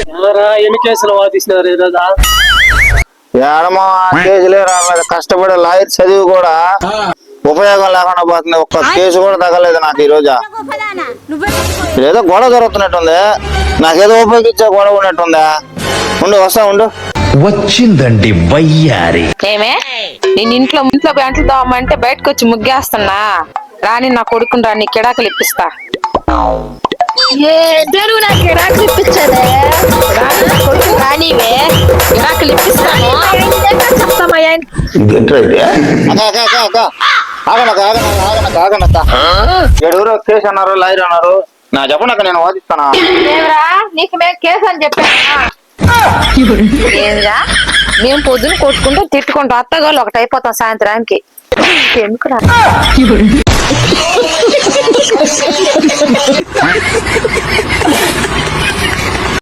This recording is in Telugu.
ఎన్ని కేసులు వాదిస్తున్నారు ఈరోజు? ఏడమో ఆ కేసులే రాలేదు. కష్టపడే లాయర్ చదివి కూడా ఉపయోగం లేకుండా పోతుంది. ఒక్క కేసు కూడా తగలేదు నాకు ఈ రోజా. ఏదో గొడవ జరుగుతున్నట్టుంది. నాకేదో ఉపయోగించే గొడవ ఉన్నట్టుందా. ఉండు వస్తా ఉండు. వచ్చిందండి వయ్యారి. ఏమే నేను ఇంట్లో అంట్లు దామంటే బయటకు వచ్చి ముగ్గేస్తున్నా. రాని నా కొడుకుని రాని కిడాకులు ఇప్పిస్తా. నాకు కిరాకులు ఇప్పించదే. రానివే కిడాకులు ఇప్పిస్తాను. చెప్తామయ్యా ఏడుగురు కేసు అన్నారు, లాయర్ అన్నారు. నా చెప్పండి నేను వాదిస్తానా? నీకు మేము కేసు అని చెప్పాను. ఏంరా మేము పొద్దున కొట్టుకుంటూ తిట్టుకుంటూ అత్తగాళ్ళు ఒకటి అయిపోతాం సాయంత్రానికి. ఎందుకురా